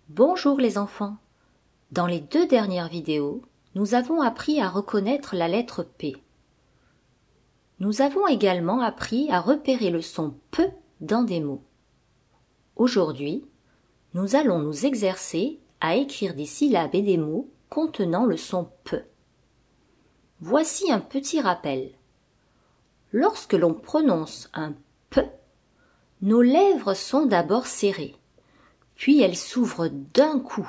Bonjour les enfants. Dans les 2 dernières vidéos, nous avons appris à reconnaître la lettre P. Nous avons également appris à repérer le son P dans des mots. Aujourd'hui, nous allons nous exercer à écrire des syllabes et des mots contenant le son P. Voici un petit rappel. Lorsque l'on prononce un P, nos lèvres sont d'abord serrées, puis elles s'ouvrent d'un coup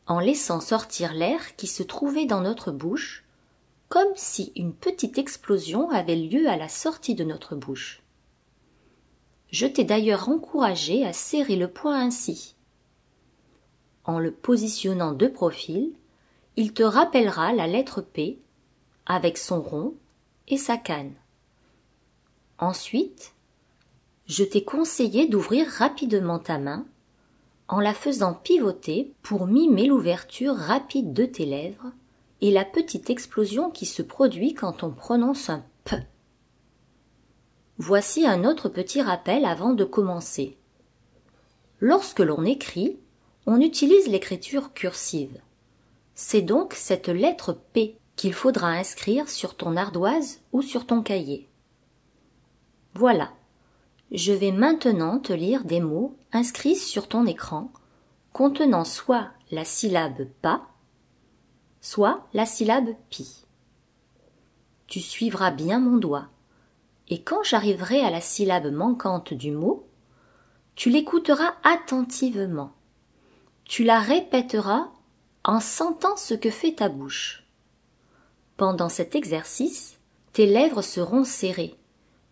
en laissant sortir l'air qui se trouvait dans notre bouche, comme si une petite explosion avait lieu à la sortie de notre bouche. Je t'ai d'ailleurs encouragé à serrer le poing ainsi. En le positionnant de profil, il te rappellera la lettre P avec son rond et sa canne. Ensuite, je t'ai conseillé d'ouvrir rapidement ta main en la faisant pivoter pour mimer l'ouverture rapide de tes lèvres et la petite explosion qui se produit quand on prononce un P. Voici un autre petit rappel avant de commencer. Lorsque l'on écrit, on utilise l'écriture cursive. C'est donc cette lettre P qu'il faudra inscrire sur ton ardoise ou sur ton cahier. Voilà. Je vais maintenant te lire des mots inscrits sur ton écran contenant soit la syllabe PA, soit la syllabe PI. Tu suivras bien mon doigt et quand j'arriverai à la syllabe manquante du mot, tu l'écouteras attentivement. Tu la répéteras en sentant ce que fait ta bouche. Pendant cet exercice, tes lèvres seront serrées.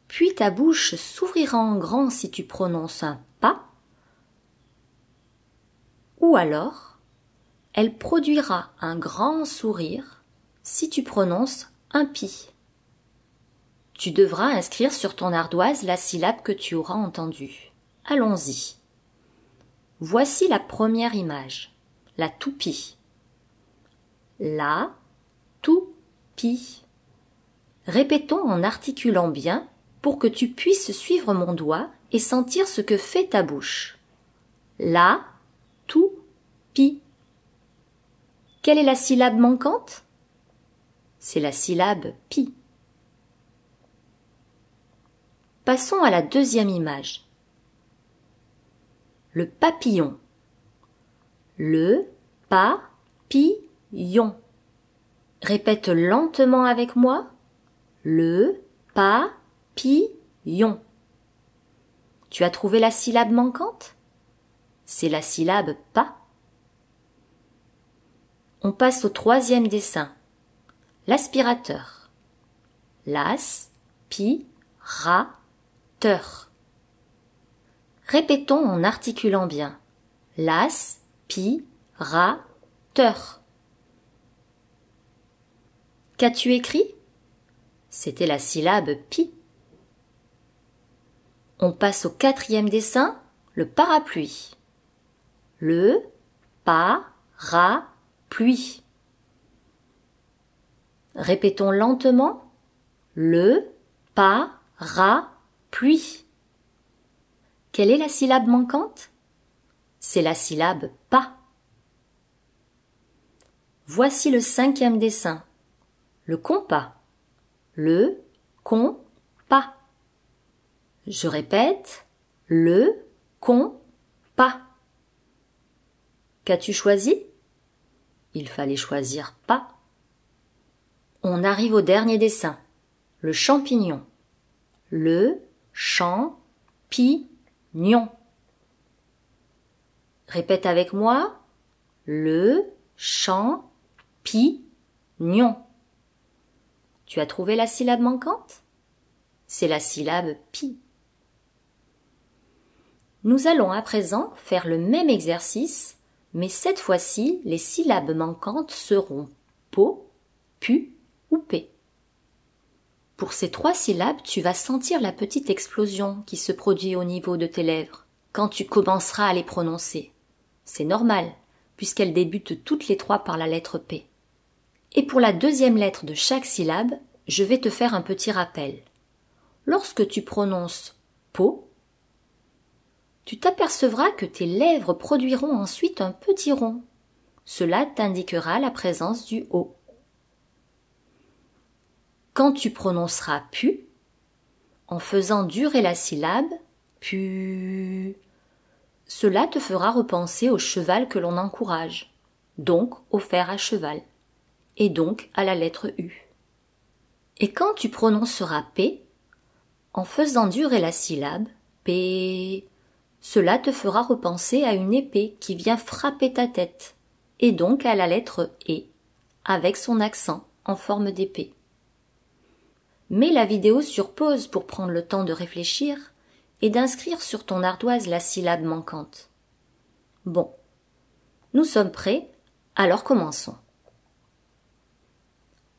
Puis ta bouche s'ouvrira en grand si tu prononces un PA, ou alors elle produira un grand sourire si tu prononces un PI. Tu devras inscrire sur ton ardoise la syllabe que tu auras entendue. Allons-y. Voici la première image, la toupie. La toupie. Répétons en articulant bien pour que tu puisses suivre mon doigt et sentir ce que fait ta bouche. La, toupie. Quelle est la syllabe manquante? C'est la syllabe pi. Passons à la deuxième image. Le papillon. Le papillon. Répète lentement avec moi. Le papillon. Tu as trouvé la syllabe manquante? C'est la syllabe PA. On passe au troisième dessin. L'aspirateur. L'aspirateur. Répétons en articulant bien. L'aspirateur. Qu'as-tu écrit? C'était la syllabe PI. On passe au quatrième dessin, le parapluie. Le parapluie. Répétons lentement. Le parapluie. Quelle est la syllabe manquante? C'est la syllabe PA. Voici le cinquième dessin. Le compas. Le compas. Je répète, le compas. Qu'as-tu choisi? Il fallait choisir PA. On arrive au dernier dessin, le champignon. Le champignon. Répète avec moi, le champignon. Tu as trouvé la syllabe manquante? C'est la syllabe PI. Nous allons à présent faire le même exercice, mais cette fois-ci, les syllabes manquantes seront PO, PU ou P. Pour ces 3 syllabes, tu vas sentir la petite explosion qui se produit au niveau de tes lèvres quand tu commenceras à les prononcer. C'est normal, puisqu'elles débutent toutes les 3 par la lettre P. Et pour la deuxième lettre de chaque syllabe, je vais te faire un petit rappel. Lorsque tu prononces PO, Tu t'apercevras que tes lèvres produiront ensuite un petit rond. Cela t'indiquera la présence du O. Quand tu prononceras pu, en faisant durer la syllabe pu, cela te fera repenser au cheval que l'on encourage, donc au fer à cheval, et donc à la lettre U. Et quand tu prononceras P, en faisant durer la syllabe P, cela te fera repenser à une épée qui vient frapper ta tête, et donc à la lettre E, avec son accent en forme d'épée. Mets la vidéo sur pause pour prendre le temps de réfléchir et d'inscrire sur ton ardoise la syllabe manquante. Bon, nous sommes prêts, alors commençons.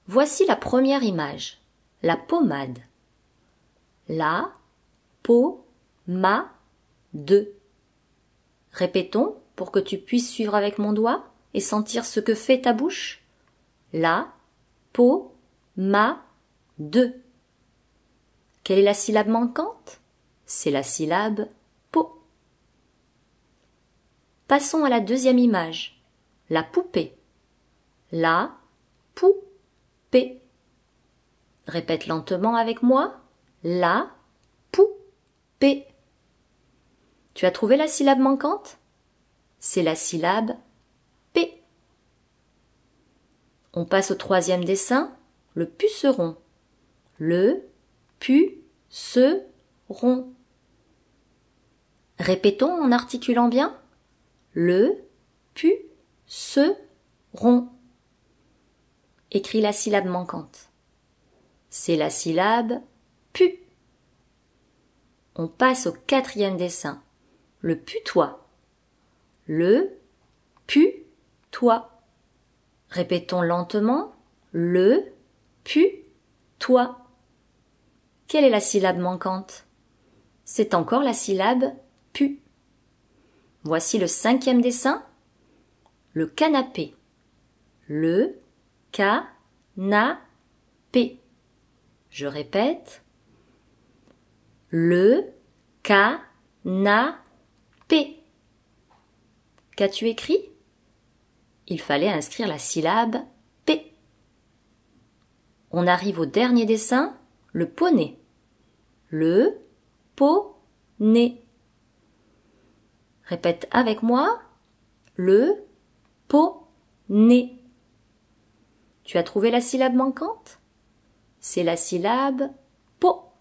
Voici la première image, la pommade. La, po, ma, de. Répétons pour que tu puisses suivre avec mon doigt et sentir ce que fait ta bouche. La, po, ma, de. Quelle est la syllabe manquante? C'est la syllabe po. Passons à la deuxième image, la poupée. La, poupée. Répète lentement avec moi. La, poupée. Tu as trouvé la syllabe manquante? C'est la syllabe P. On passe au troisième dessin, le puceron. Le, pu-ce-ron. Répétons en articulant bien. Le, pu-ce-ron. Écris la syllabe manquante. C'est la syllabe pu. On passe au quatrième dessin, le putois. Le, pu-toi. Répétons lentement. Le, pu-toi. Quelle est la syllabe manquante? C'est encore la syllabe pu. Voici le cinquième dessin, le canapé. Le, ca-na-pé. Je répète. Le, ca-na-pé. Qu'as-tu écrit? Il fallait inscrire la syllabe P. On arrive au dernier dessin, le poney. Le, po-né. Répète avec moi. Le, po-né. Tu as trouvé la syllabe manquante? C'est la syllabe po.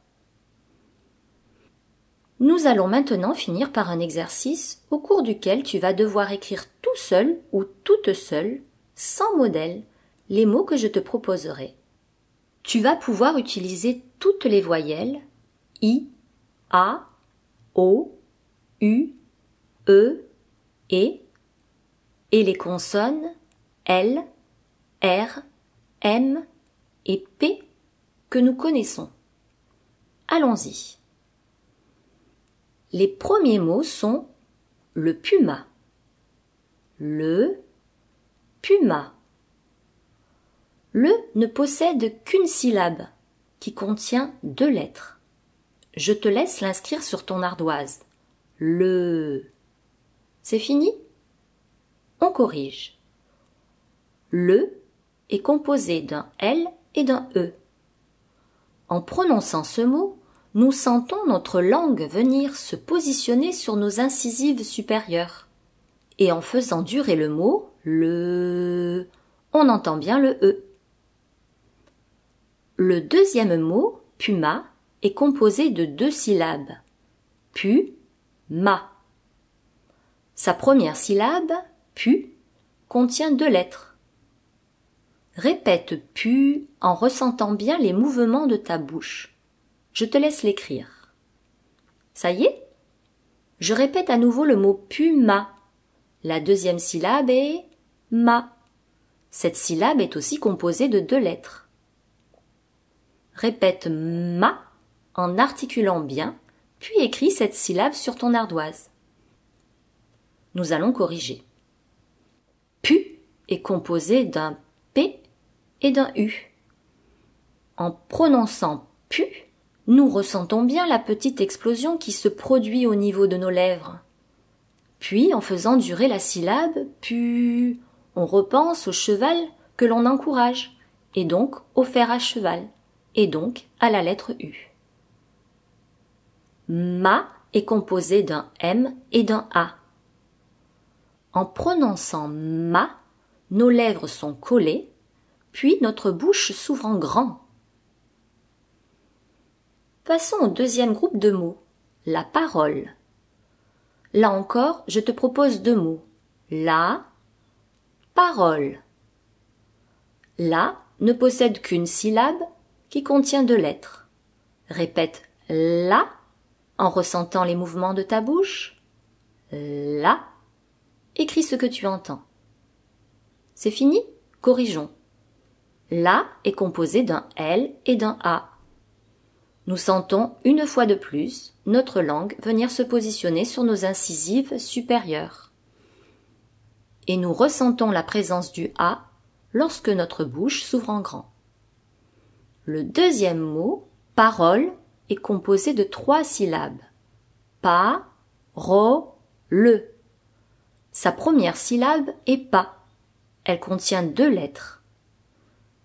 Nous allons maintenant finir par un exercice au cours duquel tu vas devoir écrire tout seul ou toute seule, sans modèle, les mots que je te proposerai. Tu vas pouvoir utiliser toutes les voyelles I, A, O, U, E, et les consonnes L, R, M et P que nous connaissons. Allons-y. Les premiers mots sont le puma. Le puma. Le ne possède qu'une syllabe qui contient 2 lettres. Je te laisse l'inscrire sur ton ardoise. Le. C'est fini? On corrige. Le est composé d'un L et d'un E. En prononçant ce mot, nous sentons notre langue venir se positionner sur nos incisives supérieures. Et en faisant durer le mot, le, on entend bien le E. Le deuxième mot, puma, est composé de 2 syllabes. Pu-ma. Sa première syllabe, pu, contient 2 lettres. Répète pu en ressentant bien les mouvements de ta bouche. Je te laisse l'écrire. Ça y est? Je répète à nouveau le mot puma. La deuxième syllabe est ma. Cette syllabe est aussi composée de 2 lettres. Répète ma en articulant bien, puis écris cette syllabe sur ton ardoise. Nous allons corriger. Pu est composé d'un P et d'un U. En prononçant pu, Nous ressentons bien la petite explosion qui se produit au niveau de nos lèvres. Puis, en faisant durer la syllabe, pu, on repense au cheval que l'on encourage, et donc au fer à cheval, et donc à la lettre U. Ma est composé d'un M et d'un A. En prononçant ma, nos lèvres sont collées, puis notre bouche s'ouvre en grand. Passons au deuxième groupe de mots, la parole. Là encore, je te propose 2 mots. La, parole. La ne possède qu'une syllabe qui contient 2 lettres. Répète la en ressentant les mouvements de ta bouche. La. Écris ce que tu entends. C'est fini? Corrigeons. La est composé d'un L et d'un A. Nous sentons une fois de plus notre langue venir se positionner sur nos incisives supérieures. Et nous ressentons la présence du A lorsque notre bouche s'ouvre en grand. Le deuxième mot, parole, est composé de 3 syllabes. Pa, ro, le. Sa première syllabe est pas. Elle contient 2 lettres.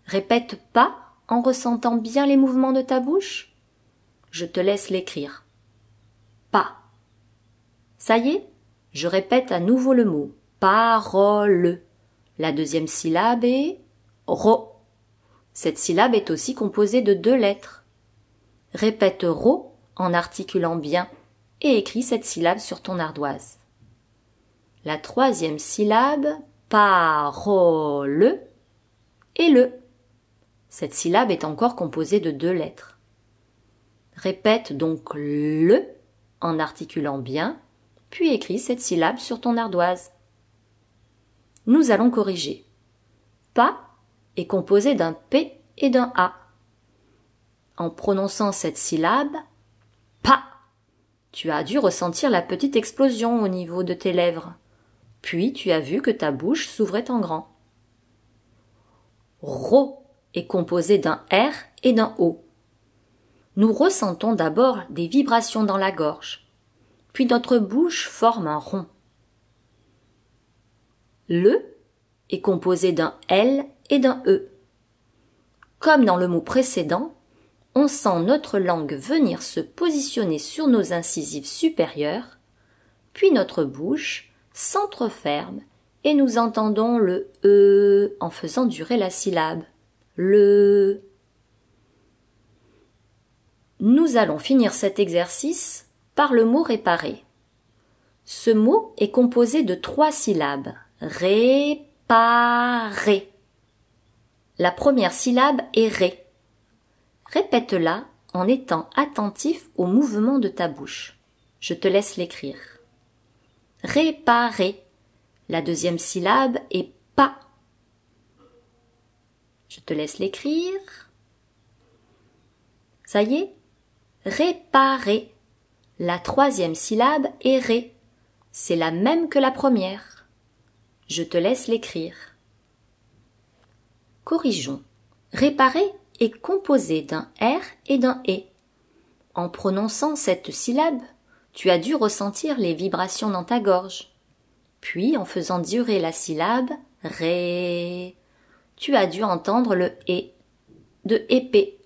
Répète pas en ressentant bien les mouvements de ta bouche. Je te laisse l'écrire. Pas. Ça y est, je répète à nouveau le mot. Parole. La deuxième syllabe est ro. Cette syllabe est aussi composée de 2 lettres. Répète ro en articulant bien et écris cette syllabe sur ton ardoise. La troisième syllabe, parole, et le. Cette syllabe est encore composée de 2 lettres. Répète donc le en articulant bien, puis écris cette syllabe sur ton ardoise. Nous allons corriger. Pa est composé d'un P et d'un A. En prononçant cette syllabe, pa, tu as dû ressentir la petite explosion au niveau de tes lèvres. Puis tu as vu que ta bouche s'ouvrait en grand. Ro est composé d'un R et d'un O. Nous ressentons d'abord des vibrations dans la gorge, puis notre bouche forme un rond. Le est composé d'un L et d'un E. Comme dans le mot précédent, on sent notre langue venir se positionner sur nos incisives supérieures, puis notre bouche s'entreferme et nous entendons le E en faisant durer la syllabe. Le. Nous allons finir cet exercice par le mot réparer. Ce mot est composé de 3 syllabes. Réparer. La première syllabe est ré. Répète-la en étant attentif au mouvement de ta bouche. Je te laisse l'écrire. Réparer. La deuxième syllabe est pas. Je te laisse l'écrire. Ça y est? Réparer. La troisième syllabe est ré. C'est la même que la première. Je te laisse l'écrire. Corrigeons. Réparer est composé d'un R et d'un E. En prononçant cette syllabe, tu as dû ressentir les vibrations dans ta gorge. Puis, en faisant durer la syllabe ré, tu as dû entendre le E de épée.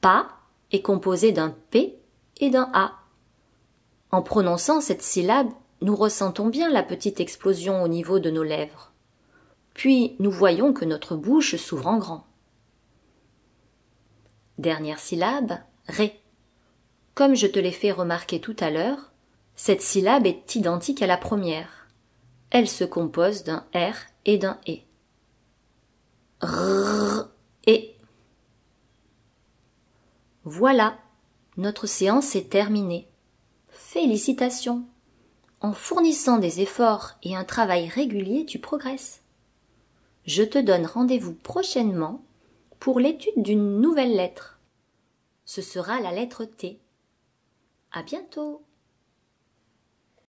Pas est composé d'un P et d'un A. En prononçant cette syllabe, nous ressentons bien la petite explosion au niveau de nos lèvres. Puis nous voyons que notre bouche s'ouvre en grand. Dernière syllabe, ré. Comme je te l'ai fait remarquer tout à l'heure, cette syllabe est identique à la première. Elle se compose d'un R et d'un E. R, E. Voilà, notre séance est terminée. Félicitations! En fournissant des efforts et un travail régulier, tu progresses. Je te donne rendez-vous prochainement pour l'étude d'une nouvelle lettre. Ce sera la lettre T. À bientôt!